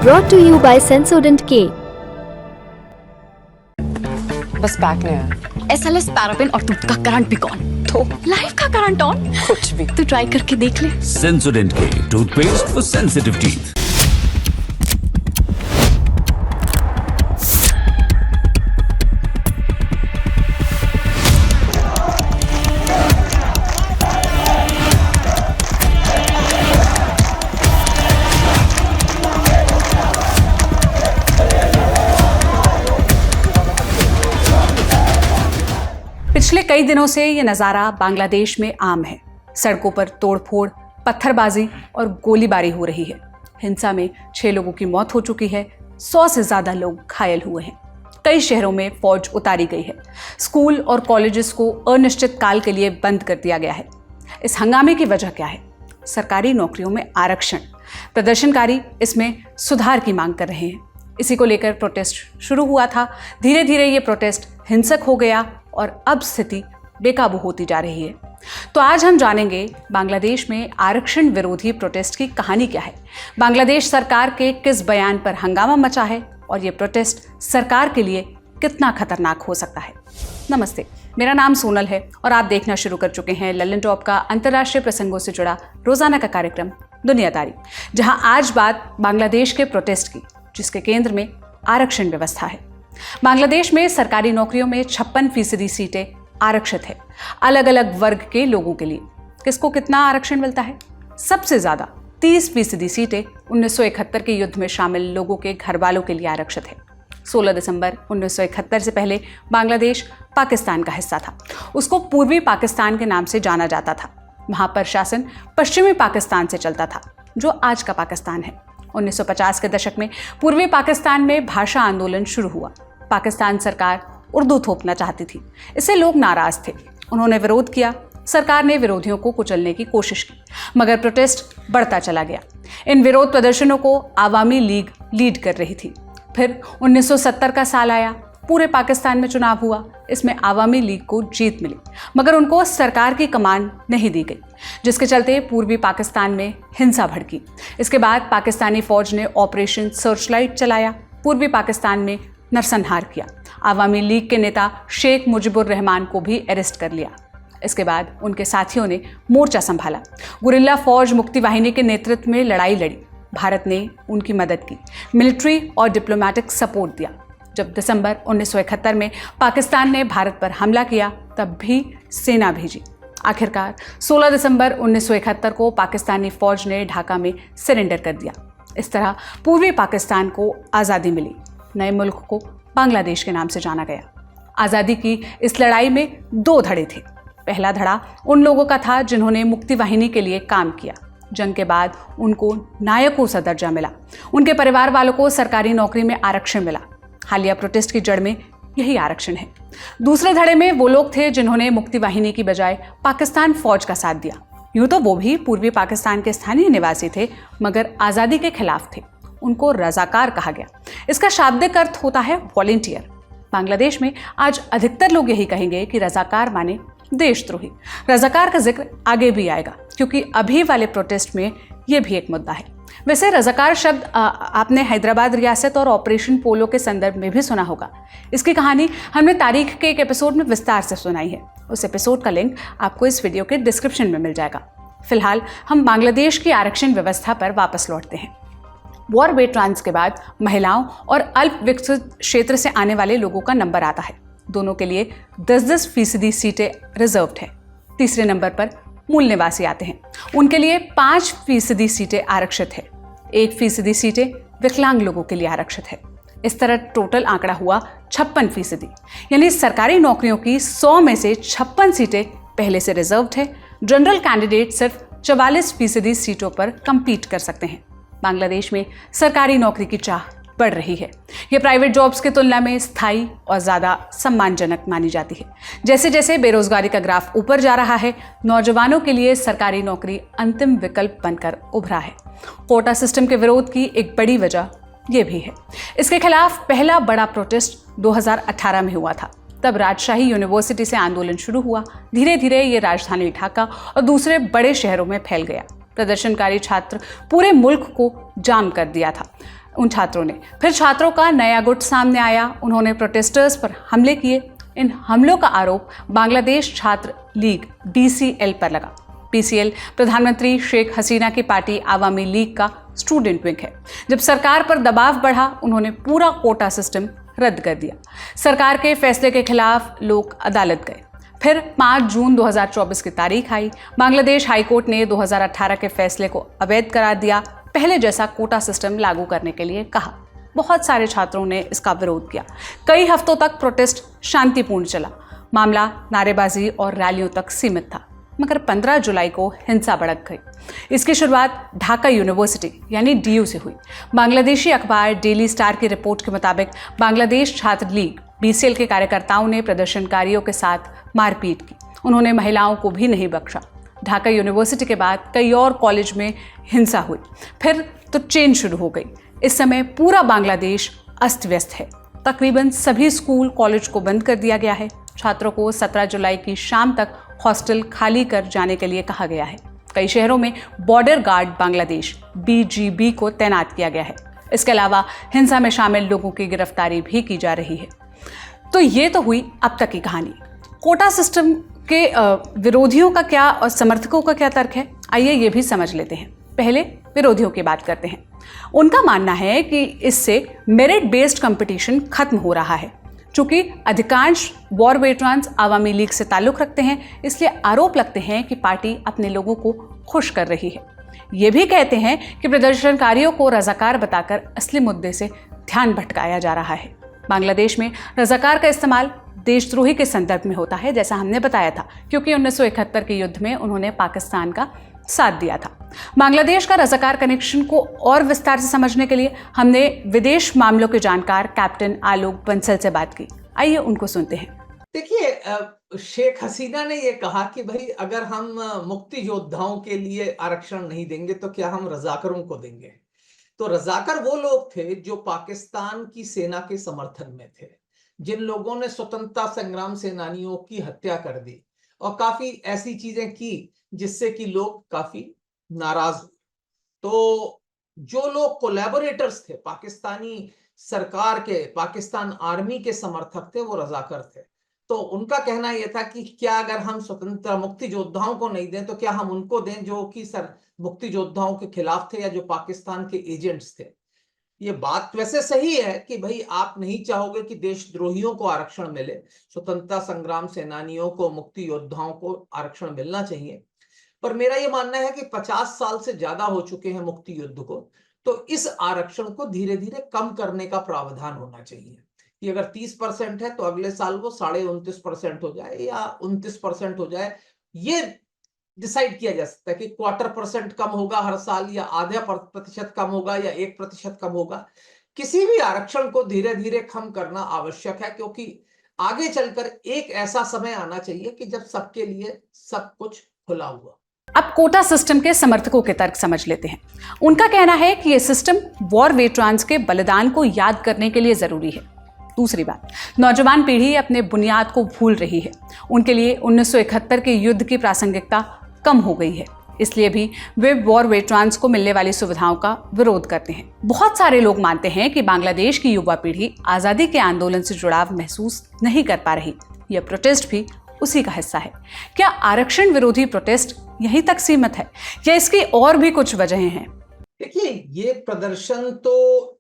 brought to you by Sensodent K। बस back नहीं आया। SLS पैराफिन और दूध का करंट भी कौन? तो लाइफ का करंट ऑन? कुछ भी। तो ट्राई करके देख ले। Sensodent K toothpaste for sensitive teeth। पिछले कई दिनों से ये नज़ारा बांग्लादेश में आम है। सड़कों पर तोड़फोड़, पत्थरबाजी और गोलीबारी हो रही है। हिंसा में 6 लोगों की मौत हो चुकी है, 100 से ज़्यादा लोग घायल हुए हैं। कई शहरों में फौज उतारी गई है। स्कूल और कॉलेजेस को अनिश्चित काल के लिए बंद कर दिया गया है। इस हंगामे की वजह क्या है? सरकारी नौकरियों में आरक्षण। प्रदर्शनकारी इसमें सुधार की मांग कर रहे हैं। इसी को लेकर प्रोटेस्ट शुरू हुआ था। धीरे धीरे ये प्रोटेस्ट हिंसक हो गया और अब स्थिति बेकाबू होती जा रही है। तो आज हम जानेंगे बांग्लादेश में आरक्षण विरोधी प्रोटेस्ट की कहानी क्या है, बांग्लादेश सरकार के किस बयान पर हंगामा मचा है और ये प्रोटेस्ट सरकार के लिए कितना खतरनाक हो सकता है। नमस्ते, मेरा नाम सोनल है और आप देखना शुरू कर चुके हैं लल्लन टॉप का अंतर्राष्ट्रीय प्रसंगों से जुड़ा रोजाना का कार्यक्रम दुनियादारी, जहां आज बात बांग्लादेश के प्रोटेस्ट की, जिसके केंद्र में आरक्षण व्यवस्था है। बांग्लादेश में सरकारी नौकरियों में 56% सीटें आरक्षित है, अलग अलग वर्ग के लोगों के लिए। किसको कितना आरक्षण मिलता है? सबसे ज्यादा 30% सीटें 1971 के युद्ध में शामिल लोगों के घर वालों के लिए आरक्षित है। 16 दिसंबर 1971 से पहले बांग्लादेश पाकिस्तान का हिस्सा था। उसको पूर्वी पाकिस्तान के नाम से जाना जाता था। वहां पर शासन पश्चिमी पाकिस्तान से चलता था, जो आज का पाकिस्तान है। 1950 के दशक में पूर्वी पाकिस्तान में भाषा आंदोलन शुरू हुआ। पाकिस्तान सरकार उर्दू थोपना चाहती थी। इससे लोग नाराज थे। उन्होंने विरोध किया। सरकार ने विरोधियों को कुचलने की कोशिश की, मगर प्रोटेस्ट बढ़ता चला गया। इन विरोध प्रदर्शनों को आवामी लीग लीड कर रही थी। फिर 1970 का साल आया। पूरे पाकिस्तान में चुनाव हुआ। इसमें आवामी लीग को जीत मिली, मगर उनको सरकार की कमान नहीं दी गई, जिसके चलते पूर्वी पाकिस्तान में हिंसा भड़की। इसके बाद पाकिस्तानी फौज ने ऑपरेशन सर्चलाइट चलाया, पूर्वी पाकिस्तान में नरसंहार किया। आवामी लीग के नेता शेख मुजीबुर रहमान को भी अरेस्ट कर लिया। इसके बाद उनके साथियों ने मोर्चा संभाला। गुरिल्ला फौज मुक्ति वाहिनी के नेतृत्व में लड़ाई लड़ी। भारत ने उनकी मदद की, मिलिट्री और डिप्लोमेटिक सपोर्ट दिया। जब दिसंबर 1971 में पाकिस्तान ने भारत पर हमला किया, तब भी सेना भेजी। आखिरकार 16 दिसंबर 1971 को पाकिस्तानी फौज ने ढाका में सरेंडर कर दिया। इस तरह पूर्वी पाकिस्तान को आज़ादी मिली। नए मुल्क को बांग्लादेश के नाम से जाना गया। आज़ादी की इस लड़ाई में 2 धड़े थे। पहला धड़ा उन लोगों का था जिन्होंने मुक्ति वाहिनी के लिए काम किया। जंग के बाद उनको नायकों सा दर्जा मिला। उनके परिवार वालों को सरकारी नौकरी में आरक्षण मिला। हालिया प्रोटेस्ट की जड़ में यही आरक्षण है। दूसरे धड़े में वो लोग थे जिन्होंने मुक्ति वाहिनी की बजाय पाकिस्तान फौज का साथ दिया। यूं तो वो भी पूर्वी पाकिस्तान के स्थानीय निवासी थे, मगर आज़ादी के खिलाफ थे। उनको रजाकार कहा गया। इसका शाब्दिक अर्थ होता है वॉलेंटियर। बांग्लादेश में आज अधिकतर लोग यही कहेंगे कि रजाकार माने देशद्रोही। रजाकार का जिक्र आगे भी आएगा, क्योंकि अभी वाले प्रोटेस्ट में ये भी एक मुद्दा है। वैसे रजाकार शब्द आपने हैदराबाद रियासत और ऑपरेशन पोलो के संदर्भ में भी सुना होगा। इसकी कहानी हमने तारीख के एक एपिसोड में विस्तार से सुनाई है। उस एपिसोड का लिंक आपको इस वीडियो के डिस्क्रिप्शन में मिल जाएगा। फिलहाल हम बांग्लादेश की आरक्षण व्यवस्था पर वापस लौटते हैं। वॉर वेटरन्स के बाद महिलाओं और अल्प विकसित क्षेत्र से आने वाले लोगों का नंबर आता है। दोनों के लिए 10% सीटें रिजर्व्ड है। तीसरे नंबर पर मूल निवासी आते हैं। उनके लिए 5% सीटें आरक्षित है। 1% सीटें विकलांग लोगों के लिए आरक्षित है। इस तरह टोटल आंकड़ा हुआ 56%। यानी सरकारी नौकरियों की 100 में से 56 सीटें पहले से रिजर्व्ड है। जनरल कैंडिडेट सिर्फ 44% सीटों पर compete कर सकते हैं। बांग्लादेश में सरकारी नौकरी की चाह बढ़ रही है। ये प्राइवेट जॉब्स की तुलना में स्थायी और ज़्यादा सम्मानजनक मानी जाती है। जैसे जैसे बेरोजगारी का ग्राफ ऊपर जा रहा है, नौजवानों के लिए सरकारी नौकरी अंतिम विकल्प बनकर उभरा है। कोटा सिस्टम के विरोध की एक बड़ी वजह ये भी है। इसके खिलाफ पहला बड़ा प्रोटेस्ट 2018 में हुआ था। तब राजशाही यूनिवर्सिटी से आंदोलन शुरू हुआ। धीरे धीरे ये राजधानी ढाका और दूसरे बड़े शहरों में फैल गया। प्रदर्शनकारी छात्र पूरे मुल्क को जाम कर दिया था। उन छात्रों ने। फिर छात्रों का नया गुट सामने आया, उन्होंने प्रोटेस्टर्स पर हमले किए। इन हमलों का आरोप बांग्लादेश छात्र लीग BCL पर लगा। PCL प्रधानमंत्री शेख हसीना की पार्टी आवामी लीग का स्टूडेंट विंग है। जब सरकार पर दबाव बढ़ा, उन्होंने पूरा कोटा सिस्टम रद्द कर दिया। सरकार के फैसले के खिलाफ लोग अदालत गए। फिर 5 जून 2024 की तारीख आई। बांग्लादेश हाईकोर्ट ने 2018 के फैसले को अवैध करार दिया, पहले जैसा कोटा सिस्टम लागू करने के लिए कहा। बहुत सारे छात्रों ने इसका विरोध किया। कई हफ्तों तक प्रोटेस्ट शांतिपूर्ण चला। मामला नारेबाजी और रैलियों तक सीमित था, मगर 15 जुलाई को हिंसा भड़क गई। इसकी शुरुआत ढाका यूनिवर्सिटी यानी DU से हुई। बांग्लादेशी अखबार डेली स्टार की रिपोर्ट के मुताबिक बांग्लादेश छात्र लीग BCL के कार्यकर्ताओं ने प्रदर्शनकारियों के साथ मारपीट की। उन्होंने महिलाओं को भी नहीं बख्शा। ढाका यूनिवर्सिटी के बाद कई और कॉलेज में हिंसा हुई। फिर तो चेन शुरू हो गई। इस समय पूरा बांग्लादेश अस्त व्यस्त है। तकरीबन सभी स्कूल कॉलेज को बंद कर दिया गया है। छात्रों को 17 जुलाई की शाम तक हॉस्टल खाली कर जाने के लिए कहा गया है। कई शहरों में बॉर्डर गार्ड बांग्लादेश BGB को तैनात किया गया है। इसके अलावा हिंसा में शामिल लोगों की गिरफ्तारी भी की जा रही है। तो ये तो हुई अब तक की कहानी। कोटा सिस्टम के विरोधियों का क्या और समर्थकों का क्या तर्क है, आइए ये भी समझ लेते हैं। पहले विरोधियों की बात करते हैं। उनका मानना है कि इससे मेरिट बेस्ड कंपटीशन खत्म हो रहा है। चूंकि अधिकांश वॉर वेटरन्स आवामी लीग से ताल्लुक रखते हैं, इसलिए आरोप लगते हैं कि पार्टी अपने लोगों को खुश कर रही है। ये भी कहते हैं कि प्रदर्शनकारियों को रजाकार बताकर असली मुद्दे से ध्यान भटकाया जा रहा है। बांग्लादेश में रजाकार का इस्तेमाल देशद्रोही के संदर्भ में होता है, जैसा हमने बताया था, क्योंकि 1971 के युद्ध में उन्होंने पाकिस्तान का साथ दिया था। बांग्लादेश का रजाकार कनेक्शन को और विस्तार से समझने के लिए हमने विदेश मामलों के जानकार कैप्टन आलोक बंसल से बात की। आइए उनको सुनते हैं। देखिए, शेख हसीना ने ये कहा कि भाई अगर हम मुक्ति योद्धाओं के लिए आरक्षण नहीं देंगे तो क्या हम रजाकरों को देंगे। तो रजाकर वो लोग थे जो पाकिस्तान की सेना के समर्थन में थे, जिन लोगों ने स्वतंत्रता संग्राम सेनानियों की हत्या कर दी और काफी ऐसी चीजें की जिससे कि लोग काफी नाराज हुए। तो जो लोग कोलैबोरेटर्स थे, पाकिस्तानी सरकार के, पाकिस्तान आर्मी के समर्थक थे, वो रजाकर थे। तो उनका कहना यह था कि क्या अगर हम स्वतंत्रता मुक्ति योद्धाओं को नहीं दें तो क्या हम उनको दें जो कि मुक्ति योद्धाओं के खिलाफ थे या जो पाकिस्तान के एजेंट्स थे। ये बात वैसे सही है कि भाई आप नहीं चाहोगे कि देशद्रोहियों को आरक्षण मिले, स्वतंत्रता संग्राम सेनानियों को, मुक्ति योद्धाओं को आरक्षण मिलना चाहिए। पर मेरा ये मानना है कि 50 साल से ज्यादा हो चुके हैं मुक्ति युद्ध को, तो इस आरक्षण को धीरे धीरे कम करने का प्रावधान होना चाहिए कि अगर 30% है तो अगले साल वो 29.5% हो जाए या 29% हो जाए। ये डिसाइड किया जा सकता है कि 0.25% कम होगा हर साल या आधा प्रतिशत कम होगा या 1% कम होगा। किसी भी आरक्षण को धीरे धीरे कम करना आवश्यक है, क्योंकि आगे चलकर एक ऐसा समय आना चाहिए कि जब सबके लिए सब कुछ खुला हुआ। अब कोटा सिस्टम के समर्थकों के तर्क समझ लेते हैं। उनका कहना है कि यह सिस्टम वॉर वेटरन्स के बलिदान को याद करने के लिए जरूरी है। दूसरी बात, नौजवान पीढ़ी अपने बुनियाद को भूल रही है। उनके लिए 1971 के युद्ध की प्रासंगिकता कम हो गई है, इसलिए भी वे वॉर वेटरन्स को मिलने वाली सुविधाओं का विरोध करते हैं। बहुत सारे लोग मानते हैं कि बांग्लादेश की युवा पीढ़ी आज़ादी के आंदोलन से जुड़ाव महसूस नहीं कर पा रही। यह प्रोटेस्ट भी उसी का हिस्सा है। क्या आरक्षण विरोधी प्रोटेस्ट यहीं तक सीमित है या इसकी और भी कुछ वजहें हैं? देखिए, ये प्रदर्शन तो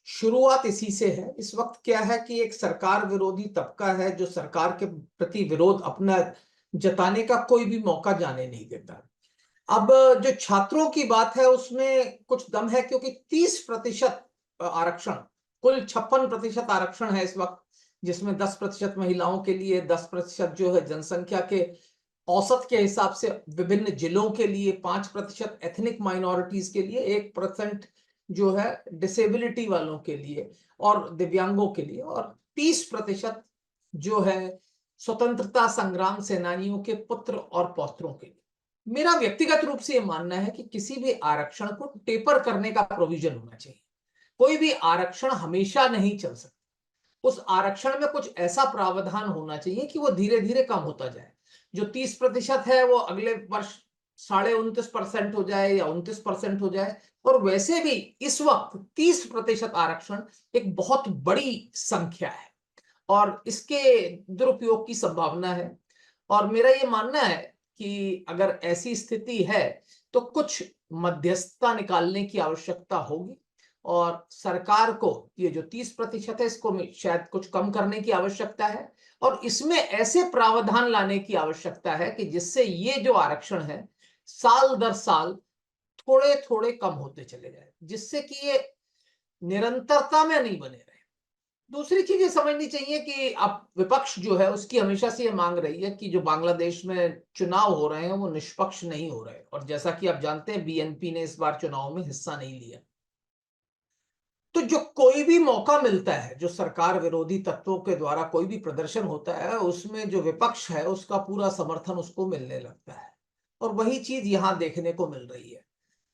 शुरुआत इसी से है। इस वक्त क्या है कि एक सरकार विरोधी तबका है जो सरकार के प्रति विरोध अपना जताने का कोई भी मौका जाने नहीं देता। अब जो छात्रों की बात है उसमें कुछ दम है, क्योंकि 30% आरक्षण, कुल 56% आरक्षण है इस वक्त, जिसमें 10% महिलाओं के लिए, 10% जो है जनसंख्या के औसत के हिसाब से विभिन्न जिलों के लिए, 5% एथनिक माइनॉरिटीज के लिए, 1% जो है डिसेबिलिटी वालों के लिए और दिव्यांगों के लिए, और 30% जो है स्वतंत्रता संग्राम सेनानियों के पुत्र और पौत्रों के लिए। मेरा व्यक्तिगत रूप से यह मानना है कि किसी भी आरक्षण को टेपर करने का प्रोविजन होना चाहिए। कोई भी आरक्षण हमेशा नहीं चल सकता। उस आरक्षण में कुछ ऐसा प्रावधान होना चाहिए कि वो धीरे धीरे कम होता जाए। जो 30% है वो अगले वर्ष 29.5% हो जाए या 29% हो जाए, और वैसे भी इस वक्त 30% आरक्षण एक बहुत बड़ी संख्या है और इसके दुरुपयोग की संभावना है। और मेरा ये मानना है कि अगर ऐसी स्थिति है तो कुछ मध्यस्थता निकालने की आवश्यकता होगी और सरकार को ये जो 30% है इसको शायद कुछ कम करने की आवश्यकता है और इसमें ऐसे प्रावधान लाने की आवश्यकता है कि जिससे ये जो आरक्षण है साल दर साल थोड़े थोड़े कम होते चले जाए, जिससे कि ये निरंतरता में नहीं बने रहे। दूसरी चीज ये समझनी चाहिए कि अब विपक्ष जो है उसकी हमेशा से ये मांग रही है कि जो बांग्लादेश में चुनाव हो रहे हैं वो निष्पक्ष नहीं हो रहे, और जैसा कि आप जानते हैं बीएनपी ने इस बार चुनाव में हिस्सा नहीं लिया। तो जो कोई भी मौका मिलता है, जो सरकार विरोधी तत्वों के द्वारा कोई भी प्रदर्शन होता है, उसमें जो विपक्ष है उसका पूरा समर्थन उसको मिलने लगता है, और वही चीज यहां देखने को मिल रही है।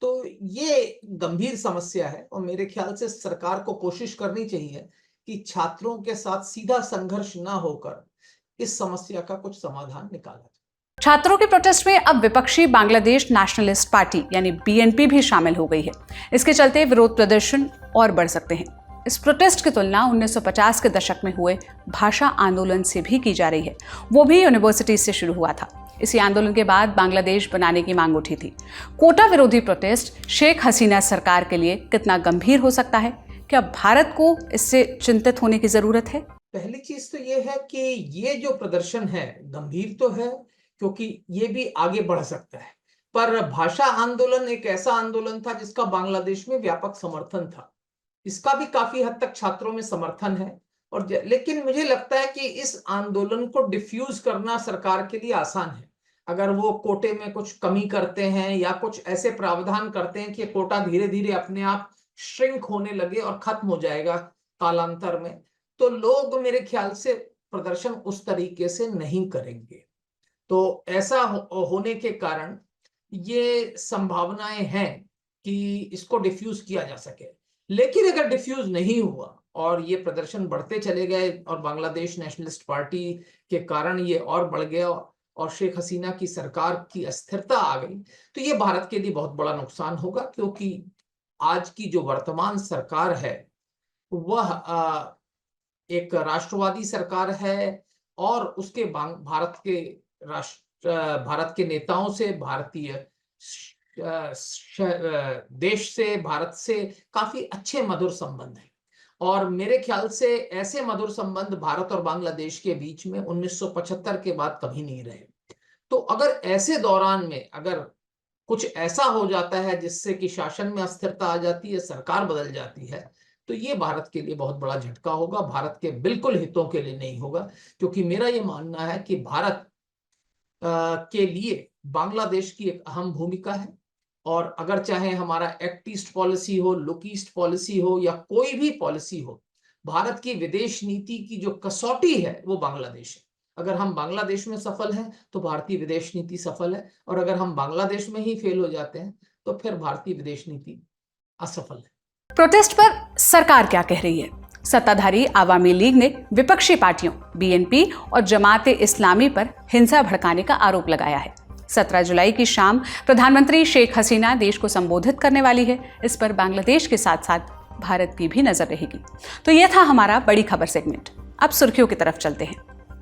तो ये गंभीर समस्या है और मेरे ख्याल से सरकार को कोशिश करनी चाहिए कि छात्रों के साथ सीधा संघर्ष ना होकर इस समस्या का कुछ समाधान निकाला जाए। छात्रों के प्रोटेस्ट में अब विपक्षी बांग्लादेश नेशनलिस्ट पार्टी यानी बीएनपी भी शामिल हो गई है। इसके चलते विरोध प्रदर्शन और बढ़ सकते हैं। इस प्रोटेस्ट की तुलना 1950 के दशक में हुए भाषा आंदोलन से भी की जा रही है। वो भी यूनिवर्सिटी से शुरू हुआ था। इसी आंदोलन के बाद बांग्लादेश बनाने की मांग उठी थी। कोटा विरोधी प्रोटेस्ट शेख हसीना सरकार के लिए कितना गंभीर हो सकता है? क्या भारत को इससे चिंतित होने की जरूरत है? पहली चीज तो ये है कि ये जो प्रदर्शन है गंभीर तो है, क्योंकि ये भी आगे बढ़ सकता है, पर भाषा आंदोलन एक ऐसा आंदोलन था जिसका बांग्लादेश में व्यापक समर्थन था। इसका भी काफी हद तक छात्रों में समर्थन है, और लेकिन मुझे लगता है कि इस आंदोलन को डिफ्यूज करना सरकार के लिए आसान है। अगर वो कोटे में कुछ कमी करते हैं या कुछ ऐसे प्रावधान करते हैं कि कोटा धीरे धीरे अपने आप श्रिंक होने लगे और खत्म हो जाएगा कालांतर में, तो लोग मेरे ख्याल से प्रदर्शन उस तरीके से नहीं करेंगे। तो ऐसा होने के कारण ये संभावनाएं हैं कि इसको डिफ्यूज किया जा सके। लेकिन अगर डिफ्यूज नहीं हुआ और ये प्रदर्शन बढ़ते चले गए और बांग्लादेश नेशनलिस्ट पार्टी के कारण ये और बढ़ गया और शेख हसीना की सरकार की अस्थिरता आ गई, तो ये भारत के लिए बहुत बड़ा नुकसान होगा, क्योंकि आज की जो वर्तमान सरकार है वह एक राष्ट्रवादी सरकार है और उसके भारत के नेताओं से, भारतीय देश से, भारत से काफी अच्छे मधुर संबंध हैं। और मेरे ख्याल से ऐसे मधुर संबंध भारत और बांग्लादेश के बीच में 1975 के बाद कभी नहीं रहे। तो अगर ऐसे दौरान में अगर कुछ ऐसा हो जाता है जिससे कि शासन में अस्थिरता आ जाती है, सरकार बदल जाती है, तो ये भारत के लिए बहुत बड़ा झटका होगा, भारत के बिल्कुल हितों के लिए नहीं होगा। क्योंकि मेरा ये मानना है कि भारत के लिए बांग्लादेश की एक अहम भूमिका है, और अगर चाहे हमारा एक्ट ईस्ट पॉलिसी हो, लुक ईस्ट पॉलिसी हो या कोई भी पॉलिसी हो, भारत की विदेश नीति की जो कसौटी है वो बांग्लादेश है। अगर हम बांग्लादेश में सफल हैं तो भारतीय विदेश नीति सफल है, और अगर हम बांग्लादेश में ही फेल हो जाते हैं तो फिर भारतीय विदेश नीति असफल है। प्रोटेस्ट पर सरकार क्या कह रही है? सत्ताधारी आवामी लीग ने विपक्षी पार्टियों बीएनपी और जमात इस्लामी पर हिंसा भड़काने का आरोप लगाया है। 17 जुलाई की शाम प्रधानमंत्री शेख हसीना देश को संबोधित करने वाली है। इस पर बांग्लादेश के साथ साथ भारत की भी नजर रहेगी। तो यह था हमारा बड़ी खबर सेगमेंट। अब सुर्खियों की तरफ चलते हैं।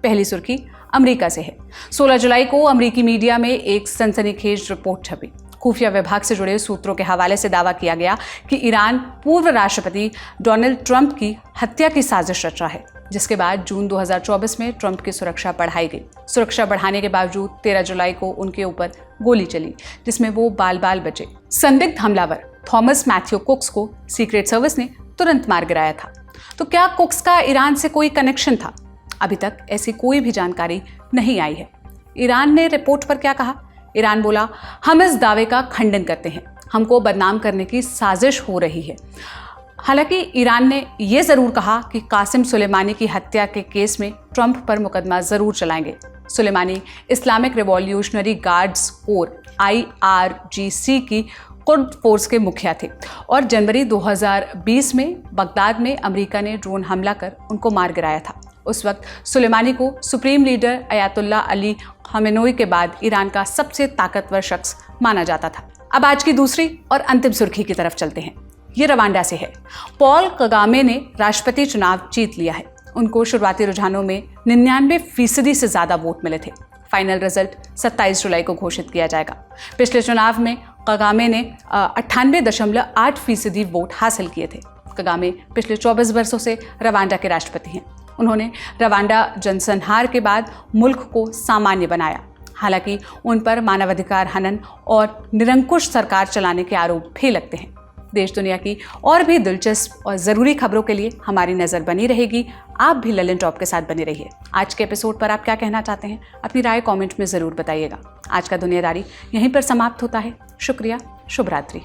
पहली सुर्खी अमेरिका से है। 16 जुलाई को अमेरिकी मीडिया में एक सनसनीखेज रिपोर्ट छपी। खुफिया विभाग से जुड़े सूत्रों के हवाले से दावा किया गया कि ईरान पूर्व राष्ट्रपति डोनाल्ड ट्रंप की हत्या की साजिश रच रहा है, जिसके बाद जून 2024 में ट्रंप की सुरक्षा बढ़ाई गई। सुरक्षा बढ़ाने के बावजूद 13 जुलाई को उनके ऊपर गोली चली, जिसमें वो बाल बाल बचे। संदिग्ध हमलावर थॉमस मैथ्यू कुक्स को सीक्रेट सर्विस ने तुरंत मार गिराया था। तो क्या कुक्स का ईरान से कोई कनेक्शन था? अभी तक ऐसी कोई भी जानकारी नहीं आई है। ईरान ने रिपोर्ट पर क्या कहा? ईरान बोला, हम इस दावे का खंडन करते हैं, हमको बदनाम करने की साजिश हो रही है। हालांकि ईरान ने यह जरूर कहा कि कासिम सुलेमानी की हत्या के केस में ट्रंप पर मुकदमा जरूर चलाएंगे। Sulemani Islamic revolutionary guards core IRGC की कुर्द फोर्स के मुखिया थे और जनवरी 2020 में बगदाद में अमेरिका ने ड्रोन हमला कर उनको मार गिराया था। उस वक्त सुलेमानी को supreme leader Ayatollah Ali Khamenei के बाद ईरान का सबसे ताकतवर शख्स माना जाता था। अब आज की दूसरी और अंतिम सुर्खी की तरफ चलते हैं। ये रवांडा से है। पॉल कगामे ने राष्ट्रपति चुनाव जीत लिया है। उनको शुरुआती रुझानों में 99% से ज्यादा वोट मिले थे। फाइनल रिजल्ट 27 जुलाई को घोषित किया जाएगा। पिछले चुनाव में कगामे ने 98.8% वोट हासिल किए थे। कगामे पिछले 24 वर्षों से रवांडा के राष्ट्रपति हैं। उन्होंने रवांडा जनसंहार के बाद मुल्क को सामान्य बनाया। हालांकि उन पर मानवाधिकार हनन और निरंकुश सरकार चलाने के आरोप भी लगते हैं। देश दुनिया की और भी दिलचस्प और ज़रूरी खबरों के लिए हमारी नज़र बनी रहेगी। आप भी ललन टॉप के साथ बने रहिए। आज के एपिसोड पर आप क्या कहना चाहते हैं, अपनी राय कमेंट में ज़रूर बताइएगा। आज का दुनियादारी यहीं पर समाप्त होता है। शुक्रिया, शुभ रात्रि।